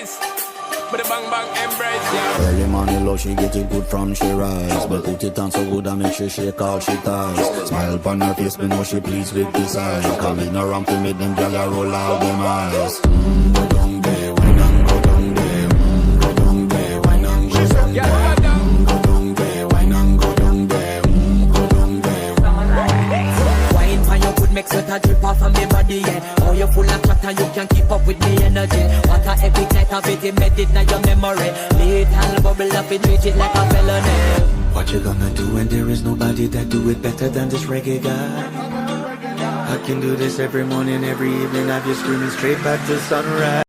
nice. But the bang bang embrace, yeah. Early morning love, she get it good from she rise. But put it on so good and make sure she all she ties. Smile upon her face, me know she pleased with this eye. Coming around to make them gyal roll out them eyes. Go down there, wine and go down there. Go down there, wine and go down there. Go down there, wine and go down there. Go down there. Wine for your good make sweat a drip off of me body, yeah. Oh, you're full of chatter, you can keep up with me energy. What a epic night of it, embedded in your memory. Little bubble up, it treat it like a felony. What you gonna do when there is nobody that do it better than this reggae guy? I can do this every morning, every evening, have you screaming straight back to sunrise.